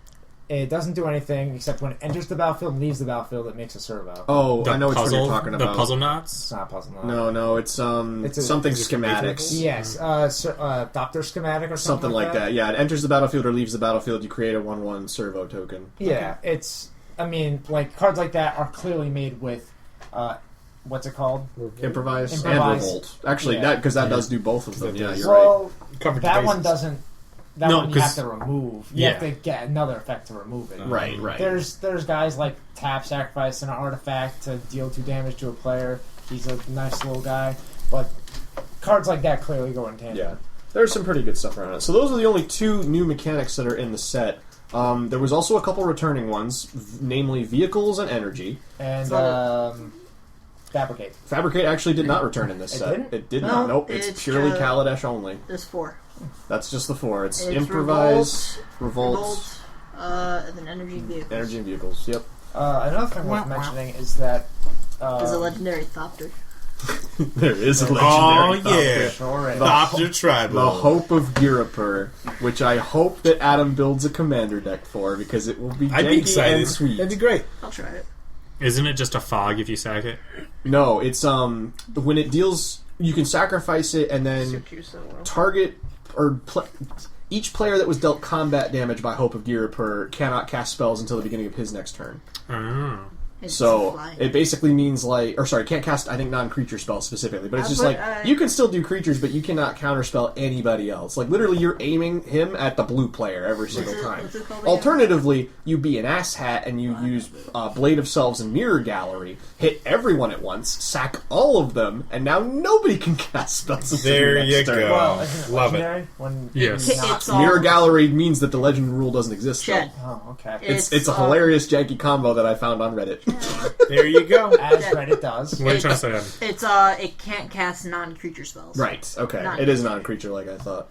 It doesn't do anything except when it enters the battlefield and leaves the battlefield, it makes a servo. Oh, The I know which one puzzle, you're talking the about. puzzle It's knots. not a puzzle. No, it's It's a- something is it schematics. Yes, Doctor schematic or Something like that. Yeah, it enters the battlefield or leaves the battlefield. You create a 1/1 servo token. Yeah, it's. I mean, like cards like that are clearly made with, what's it called? Improvise and Improvise. revolt. Actually, Yeah. that does do both of them. Yeah, you're right. Well, Covered that bases. one doesn't. That No, one you have 'cause- to remove. You have Yeah. to get another effect to remove it. Right. There's guys like tap, sacrifice an artifact to deal 2 damage to a player. He's a nice little guy, but cards like that clearly go in tandem. Yeah, there's some pretty good stuff around it. So those are the only 2 new mechanics that are in the set. There was also a couple returning ones, namely vehicles and energy. And fabricate. Fabricate actually did not return in this It set. didn't? It did No, not. Nope, it's it's purely just- Kaladesh only. There's 4. That's just the 4. It's It's improvise, revolt, Revolt, and then energy vehicles. energy and vehicles. Yep. Another thing worth mentioning is that There's a legendary Thopter. There is a Oh legendary. yeah, sure is. Thopter Tribal. The Hope of Girapur, which I hope that Adam builds a commander deck for, because it will be I'd be janky excited. and sweet. That'd be great. I'll try it. Isn't it just a fog if you sack it? No, it's when it deals, you can sacrifice it and then Suit you so well. target or each player that was dealt combat damage by Hope of Girapur cannot cast spells until the beginning of his next turn. Oh. So fly. it basically means can't cast, I think, non-creature spells specifically, but it's just but, you can still do creatures, but you cannot counterspell anybody else. Like, literally, you're aiming him at the blue player every single time. What's it called Alternatively, you be an asshat and you use Blade of Selves and Mirror Gallery, hit everyone at once, sack all of them, and now nobody can cast spells until There next you turn. go. Well, isn't it Love it. legendary? When Yes. it's not- It's all- Mirror Gallery means that the legend rule doesn't exist. Chet. Though. Oh, okay. It's a hilarious janky combo that I found on Reddit. There you go. As Reddit does. What are you trying to say, Adam? It's it can't cast non-creature spells. Right. Okay. Not- It is non-creature, like I thought.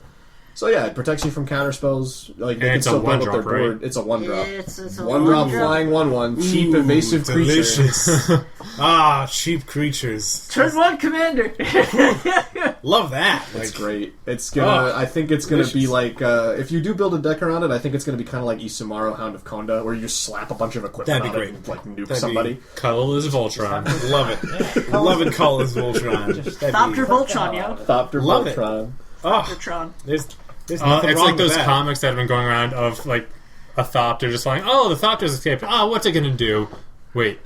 So yeah, it protects you from counter spells. Like they And can it's a still build up their one-drop, right? board. It's a one drop. It's a One drop flying 1/1. Cheap evasive creature. Delicious. Cheap creatures. Turn 1 commander. Love that. It's great. It's gonna. I think it's gonna be delicious. like if you do build a deck around it. I think it's gonna be kind of like Isamaru, Hound of Konda, where you just slap a bunch of equipment That'd on be it great. and like nuke That'd be- somebody. Cuddle is Voltron. Love it. Love it. Call us Voltron. Dr. Voltron, yo. Thopter Love it. Voltron. Voltron. There's nothing It's wrong like those with that. comics that have been going around of like a Thopter just flying. Oh, the Thopter's escaped. What's it gonna do? Wait,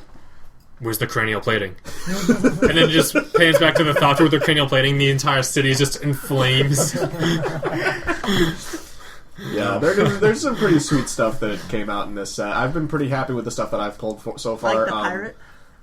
where's the cranial plating? And then it just pans back to the Thopter with the cranial plating. The entire city is just in flames. Yeah, there's some pretty sweet stuff that came out in this set. I've been pretty happy with the stuff that I've pulled so far. Like the pirate.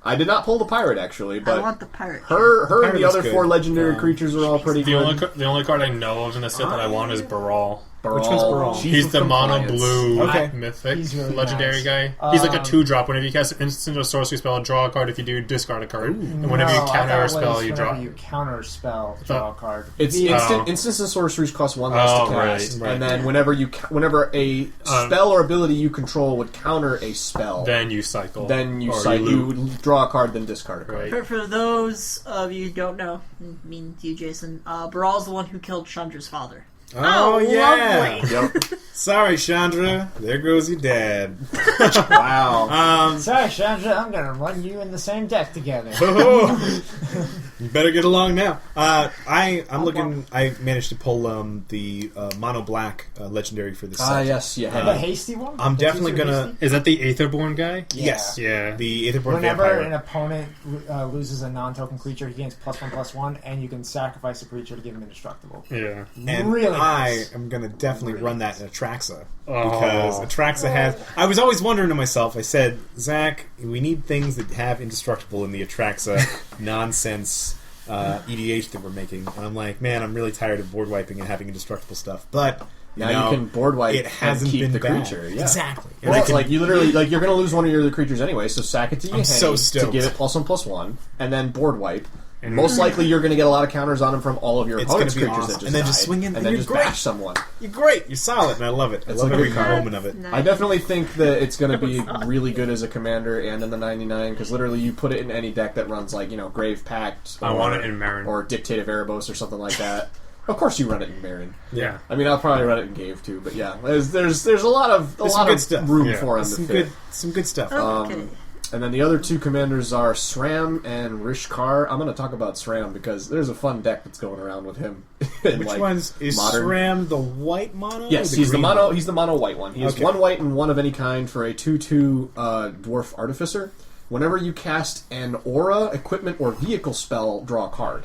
I did not pull the pirate actually, I but want the pirate. her and Pirate the is other good. 4 legendary creatures are all pretty The good. only card I know of in the set that I want is Baral. Baral, Which one's Baral? Chief He's of the mono Compliance. blue Okay. mythic He's really legendary nice. guy. He's like a 2-drop. Whenever you cast an instant or sorcery spell, draw a card. If you do, discard a card. And whenever you counter a spell, you draw. You counter a spell, draw a card. It's The- instants and sorceries cost 1 less to cast, right. and then whenever a spell or ability you control would counter a spell, Then you cycle. then you Or you draw a card, then discard a card. Right. For those of you who don't know, meaning you, Jason, Baral's the one who killed Chandra's father. Oh, yeah. lovely. Yep. Sorry, Chandra. There goes your dad. Wow. Sorry, Chandra, I'm gonna run you in the same deck together. You better get along now. I'm looking. I managed to pull the mono black legendary for this set. Yes, yeah. The hasty one? I'm The definitely two-two gonna. hasty? Is that the Aetherborn guy? Yes. Yeah. The Aetherborn Whenever Vampire. an opponent loses a non-token creature, he gains +1/+1, and you can sacrifice a creature to give him indestructible. Yeah. And Really I nice. am going to definitely run that in Atraxa. Oh. Because Atraxa has... I was always wondering to myself, I said, Zach, we need things that have indestructible in the Atraxa nonsense EDH that we're making. And I'm like, man, I'm really tired of board wiping and having indestructible stuff. But... Now you can board wipe it hasn't and keep been the bad. creature. Yeah. Exactly. And Well, I it's can- like you literally you're going to lose one of your other creatures anyway, so sack it to your hand so to stoked. give it +1/+1, and then board wipe. And most likely you're going to get a lot of counters on him from all of your It's opponent's gonna be creatures awesome. that And then just died, swing in, and and then you're just great. bash someone. You're great. You're solid, and I love it. I It's love a every good card. moment of it. Nice. I definitely think that it's going to be really good as a commander and in the 99 because literally you put it in any deck that runs like Grave Pact. I want it in Marin. or Dictate of Erebos or something like that. Of course, you run it in Marin. Yeah. I mean, I'll probably run it in Gave too, but yeah, there's a lot of There's some good of stuff. room Yeah. for him Some to good, fit. some good stuff. Okay. And then the other 2 commanders are SRAM and Rishkar. I'm going to talk about SRAM because there's a fun deck that's going around with him. in, Which like, one's is modern. SRAM the white mono? Yes, or he's the green mono. He's the mono white one. He is Okay. 1 white and 1 of any kind for a 2/2 dwarf artificer. Whenever you cast an aura, equipment, or vehicle spell, draw a card.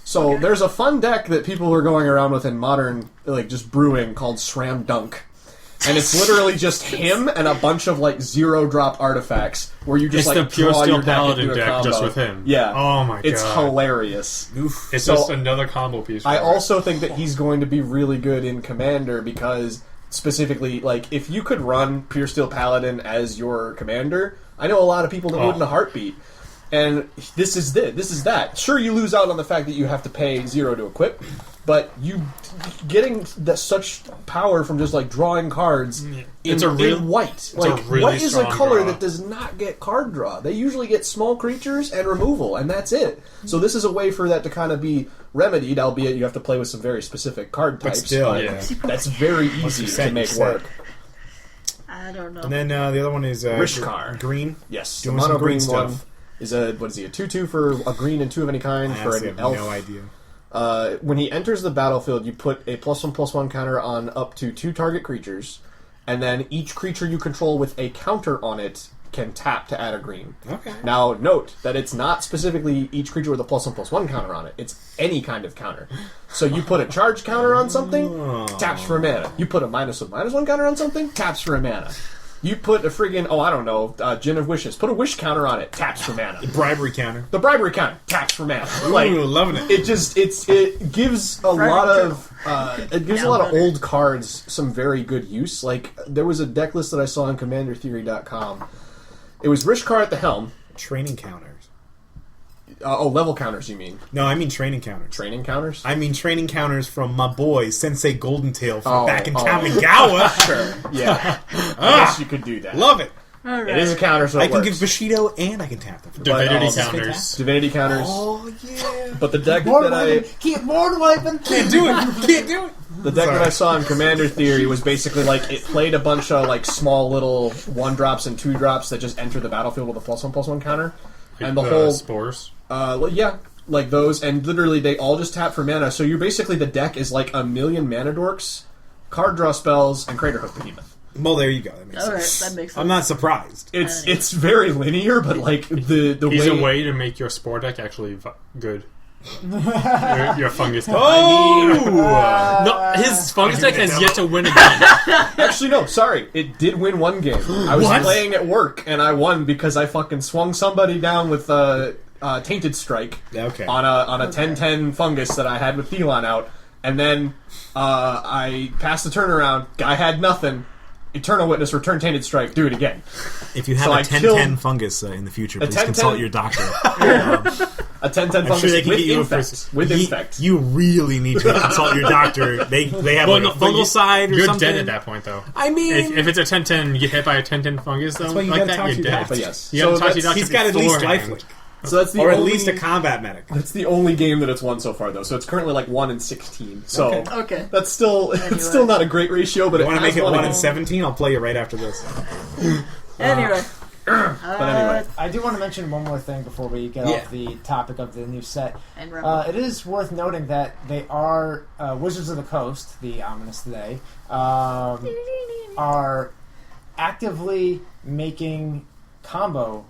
So there's a fun deck that people are going around with in modern, like just brewing, called SRAM Dunk. And it's literally just him and a bunch of 0-drop artifacts where you just It's the pure draw steel your deck paladin into a deck combo. just with him. Yeah. Oh my It's god. hilarious. Oof. It's So- just another combo piece. I for it. also think that he's going to be really good in Commander because specifically, if you could run Pure Steel Paladin as your commander, I know a lot of people that would in a heartbeat. And this is that. Sure, you lose out on the fact that you have to pay 0 to equip, but you getting such power from just drawing cards It's in, a real- in white. it's a really white is a strong color draw. that does not get card draw. They usually get small creatures and removal, and that's it. So this is a way for that to kind of be remedied, albeit you have to play with some very specific card But types. still, Yeah. That's very easy you to said, make you work. said. I don't know. And then the other one is Rishkar. green. Yes, Doing the some mono green green one stuff. is a 2/2 for a green and 2 of any kind I for honestly an have elf. no idea. When he enters the battlefield, you put a +1/+1 counter on up to 2 target creatures, and then each creature you control with a counter on it can tap to add a green. Okay. Now, note that it's not specifically each creature with a +1/+1 counter on it. It's any kind of counter. So you put a charge counter on something, taps for a mana. You put a -1/-1 counter on something, taps for a mana. You put a friggin', Gin of Wishes. Put a wish counter on it, taps for mana. Bribery counter. The bribery counter, taps for mana. Like, Ooh, loving it. it gives a lot of old cards some very good use. Like, there was a deck list that I saw on CommanderTheory.com. It was Rishkar at the helm. Training counters. Level counters, you mean? No, I mean training counters. Training counters? I mean training counters from my boy, Sensei Goldentail from back in oh. Kamigawa. Sure, yeah. I guess you could do that. Love it. All right. It is a counter, so I it can get works. Bushido and I can tap them. Divinity But, counters. Divinity counters. Oh, yeah. But the deck Board that wiping. Keep board wiping. Can't do it. Can't do it. The deck that I saw in Commander Theory was basically like it played a bunch of like small little 1-drops and 2-drops that just enter the battlefield with a +1/+1 counter, and the whole spores. like those, and literally they all just tap for mana. So you're basically the deck is like a million mana dorks, card draw spells, and Crater Hook Behemoth. Well, there you go. That makes All right, sense. that makes sense. I'm not surprised. It's very linear, but like the He's way a way to make your spore deck actually good. your fungus deck. Oh! No, his fungus deck has yet to win a game. Actually, no, sorry. It did win one game. I was What? playing at work, and I won because I fucking swung somebody down with Tainted Strike Okay. on a 10/10 fungus that I had with Thelon out, and then I passed the turnaround. Guy had nothing. Eternal Witness, return Tainted Strike. Do it again. If you have So a I 10-10 killed- fungus in the future, A please 10-10 consult your doctor. A 10/10 I'm fungus sure they can with get you a infect. first. With infect. You really need to consult your doctor. They have Well, like no, a but fungal side or You're something. dead at that point, though. I mean, If it's a 10/10, you get hit by a 10/10 fungus, though, why you like gotta that, talk you're to your dead. doctor. But yes. You gotta So talk to your that's- doctor he's got at least beforehand. lifelink. So that's the Or at only, least a combat medic. That's the only game that it's won so far, though. So it's currently like 1-16. So Okay. that's still it's still not a great ratio, but You it want to has make it won a 1-17? I'll play you right after this. Anyway. But anyway, I do want to mention one more thing before we get off the topic of the new set. And Rumble. It is worth noting that they are Wizards of the Coast, the ominous today, are actively making combo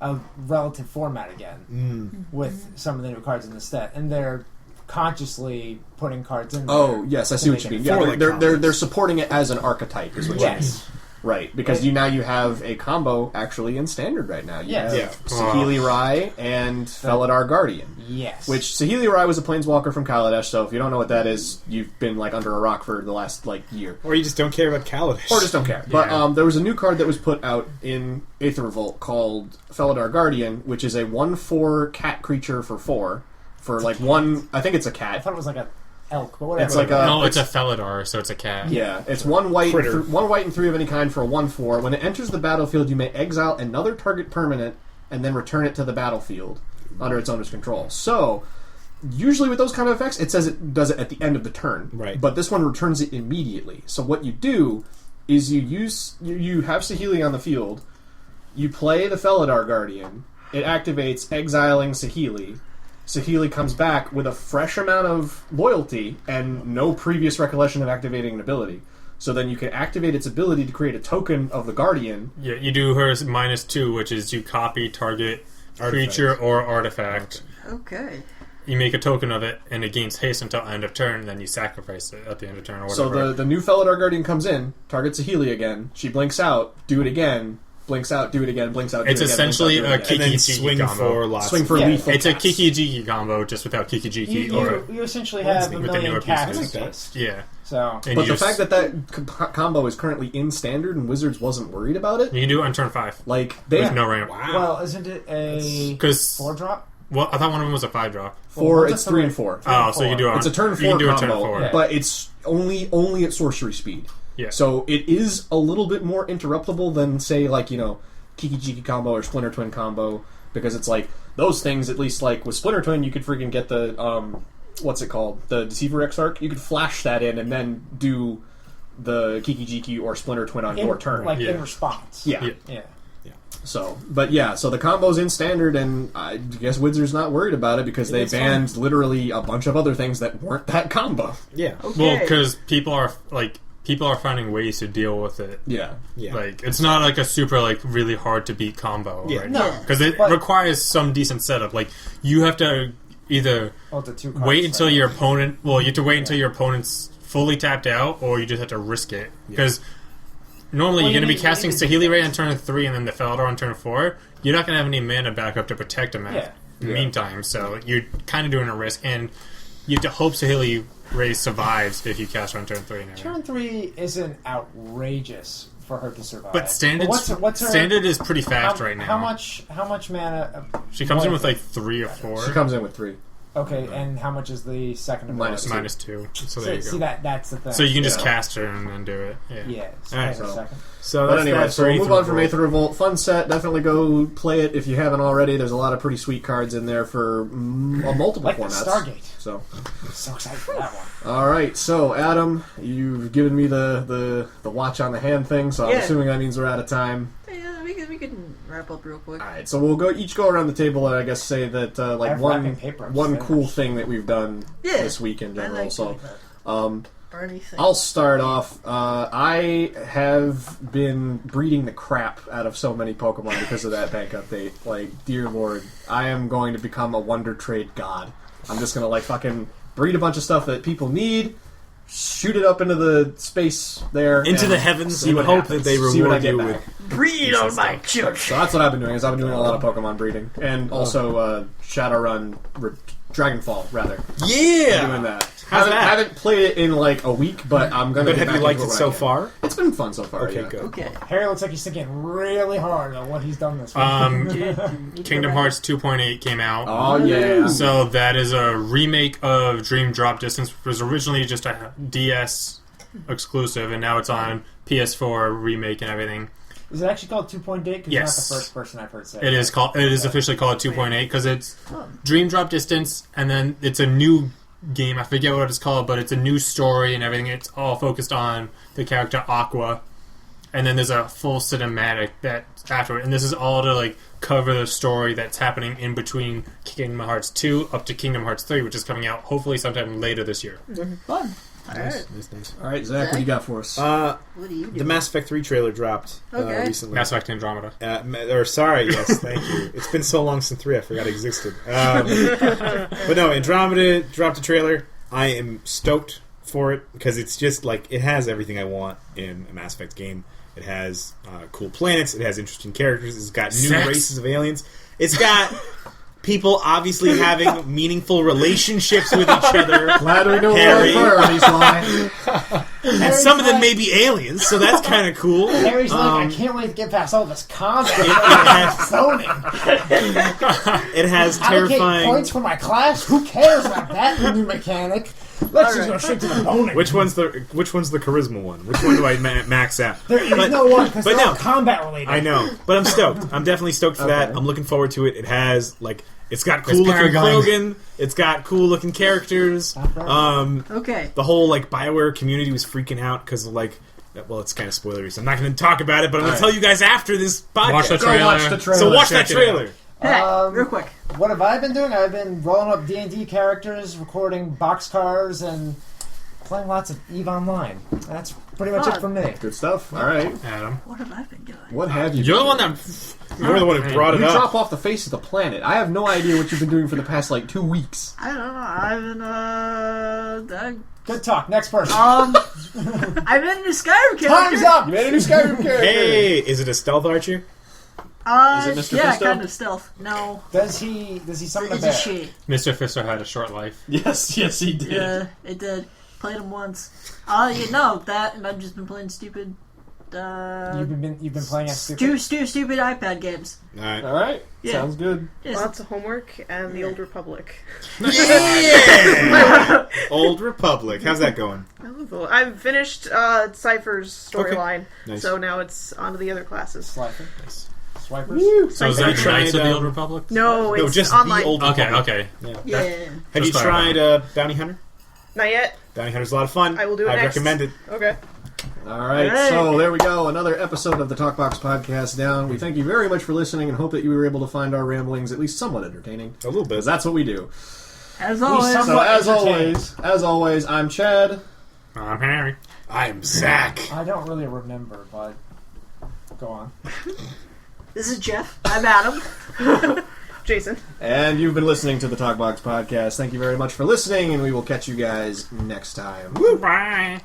a relative format again with some of the new cards in the set, and they're consciously putting cards in there. oh yes, I see to what you make mean. it Yeah, for, they're, like, they're combos. they're supporting it as an archetype, is what you mean. Yes. Right, because you have a combo actually in standard right now. You Yes. have Yeah. Saheeli Rai and Felidar Guardian. Yes. Which Saheeli Rai was a planeswalker from Kaladesh, so if you don't know what that is, you've been like under a rock for the last like year. Or you just don't care about Kaladesh. Or just don't care. Yeah. But there was a new card that was put out in Aether Revolt called Felidar Guardian, which is a 1/4 cat creature for 4. For like one, I think it's a I cat. thought it was like a elk, but whatever. It's like a No, it's a Felidar, so it's a cat. yeah. It's 1 white, Critter. 1 white and 3 of any kind for a 1/4. When it enters the battlefield, you may exile another target permanent and then return it to the battlefield under its owner's control. So usually with those kind of effects, it says it does it at the end of the turn. Right. But this one returns it immediately. So what you do is you have Saheeli on the field, you play the Felidar Guardian, it activates exiling Saheeli. Saheeli comes back with a fresh amount of loyalty and no previous recollection of activating an ability. So then you can activate its ability to create a token of the Guardian. Yeah, you do hers -2, which is you copy target creature or artifact. Okay. You make a token of it, and it gains haste until end of turn, then you sacrifice it at the end of turn or So whatever. the new Felidar Guardian comes in, targets Saheeli again, she blinks out, do it again, blinks out, do it again, blinks out, do It's it again. essentially blinks out, do it a again. and then Kiki swing combo. for lots. Swing for Yeah. lethal. It's a cast. Kiki-Jiki combo, just without Kiki-Jiki. You essentially have a with the million newer cast pieces. I like lists. Yeah. So And But you the fact that combo is currently in standard and Wizards wasn't worried about it, you can do it on turn 5 like they with no ramp. Wow. well, isn't it a Because 4-drop? well, I thought one of them was a 5-drop. four, Well, it's that's 3 a- and 4. Oh, so you can do it. It's a turn you 4 can do combo, a turn 4. Yeah. but it's only at sorcery speed. Yeah. So it is a little bit more interruptible than say like Kiki Jiki combo or Splinter Twin combo, because it's like those things, at least like with Splinter Twin you could freaking get the what's it called, the Deceiver Exarch, you could flash that in and then do the Kiki Jiki or Splinter Twin on your turn. Like Yeah. in response. yeah. Yeah. Yeah. So, but yeah, so the combo's in standard, and I guess Wizards not worried about it because they It's banned literally a bunch of other things that weren't that combo. Yeah. Okay. Well, because people people are finding ways to deal with it. Yeah. Like, it's not like a super, like, really hard to beat combo. Yeah. Right? No. Because it requires some decent setup. Like, you have to either The 2 cards wait until thing. your opponent... Well, you have to wait until your opponent's fully tapped out, or you just have to risk it. Because normally Well, you're going to you be need- casting Saheeli Ray on turn 3 and then the Felidar on turn 4. You're not going to have any mana backup to protect him in the meantime. So you're kind of doing a risk. And you have to hope Saheeli Ray survives if you cast her on turn 3. And everything. Turn 3 isn't outrageous for her to survive. But standard, what's her, standard is pretty fast right now. How much mana? She comes in with like 3 or 4. She comes in with 3. Okay, and how much is the second ability? -2. So there you go. See that's the thing. So you can just Yeah. cast her and then do it. Yeah. Yeah. Alright, hang on a so- second. So But that's anyway, that so for we'll move on from Revolt. Aether Revolt. Fun set. Definitely go play it if you haven't already. There's a lot of pretty sweet cards in there for multiple Like the formats. Stargate. So, I'm so excited for that one. all right. So, Adam, you've given me the watch on the hand thing. So I'm Yeah. assuming that means we're out of time. Yeah, we can wrap up real quick. All right. So we'll each go around the table and I guess say that I like have one wrapping paper. I'm one just cool finished. thing that we've done Yeah. this week in I general. like So. that. Or anything. I'll start off. I have been breeding the crap out of so many Pokemon because of that bank update. Like, dear lord, I am going to become a Wonder Trade god. I'm just going to, like, fucking breed a bunch of stuff that people need, shoot it up into the space there. Into and the heavens see and what hope happens. that they See what I reward get you back. with... Breed on my children. So that's what I've been doing, is I've been doing a lot of Pokemon breeding. And also Shadowrun, Dragonfall, rather. Yeah! Doing that. How's that? Haven't played it in, like, a week, but I'm going to But have you liked it so far? It's been fun so far, Okay, yeah. good. Okay. Harry looks like he's thinking really hard on what he's done this week. Kingdom Hearts 2.8 came out. Oh, yeah. So that is a remake of Dream Drop Distance, which was originally just a DS exclusive, and now it's on PS4 remake and everything. Is it actually called 2.8? Because Yes. you're not the first person I've heard say It is called. It is officially called 2.8 because it's Dream Drop Distance, and then it's a new game. I forget what it's called, but it's a new story and everything. It's all focused on the character Aqua, and then there's a full cinematic that's afterward. And this is all to like cover the story that's happening in between Kingdom Hearts 2 up to Kingdom Hearts 3, which is coming out hopefully sometime later this year. Fun. Alright. Nice. All right, Zach, what do you got for us? What do you do? The Mass Effect 3 trailer dropped Okay. recently. Mass Effect Andromeda. Yes, thank you. It's been so long since 3, I forgot it existed. But no, Andromeda dropped a trailer. I am stoked for it because it's just like it has everything I want in a Mass Effect game. It has cool planets. It has interesting characters. It's got new Sex. races of aliens. It's got people obviously having meaningful relationships with each other. Glad we know Harry. where our priorities lie. And some of them may be aliens, so that's kind of cool. Harry's like, I can't wait to get past all this combat. Zoning. It has Allocate terrifying... points for my class? Who cares about that new mechanic? Let's just go straight to the boning. Which one's the charisma one? Which one do I max out? There is But- no one because but they're no. all combat related. I know, but I'm stoked. I'm definitely stoked for that. Okay. I'm looking forward to it. It has like it's got There's cool looking Paragon. Krogan. It's got cool looking characters. Okay. The whole like BioWare community was freaking out because of like, well, it's kind of spoilery, so I'm not going to talk about it. But I'm going to tell you guys after this podcast. Watch the Go trailer. watch the trailer. So watch that Check it out. trailer. Hey, real quick. What have I been doing? I've been rolling up D&D characters, recording boxcars, and playing lots of EVE Online. That's pretty much it for me. Good stuff. All right. Adam. What have I been doing? What have you You're the been one doing? that. You're the one who brought You it up. drop off the face of the planet. I have no idea what you've been doing for the past, like, 2 weeks. I don't know. I've been, Good talk. Next person. I've been in a Skyrim character. Time's up! You made a new Skyrim character. Hey, is it a stealth archer? Is it Mr. Yeah, Fisto? kind of stealth. No. Does he summon a It's bear? a she. Mr. Fister had a short life. Yes, he did. Yeah, it did. Played him once. You know that, and I've just been playing stupid. You've been playing as stupid. Stupid iPad games. All right. All right. Yeah. Sounds good. Just, Lots of homework and the Old Republic. Yeah! Old Republic. How's that going? I've finished Cypher's storyline, Nice. so now it's on to the other classes. Swiper. Nice. Swipers. So is Have that you tried, Knights of the Old Republic? No, No, it's just online. the Old Okay, Republic. okay. yeah. Have you Just tried Bounty Hunter? Not yet. Bounty Hunter's a lot of fun. I will do it I next. recommend it. Okay. All right, Hey. so there we go. Another episode of the Talkbox Podcast down. We thank you very much for listening and hope that you were able to find our ramblings at least somewhat entertaining. A little bit. Because that's what we do. As always. some- So Somewhat as entertaining. always, I'm Chad. I'm Harry. I'm Zack. I don't really remember, but go on. This is Jeff. I'm Adam. Jason. And you've been listening to the Talkbox Podcast. Thank you very much for listening, and we will catch you guys next time. Bye.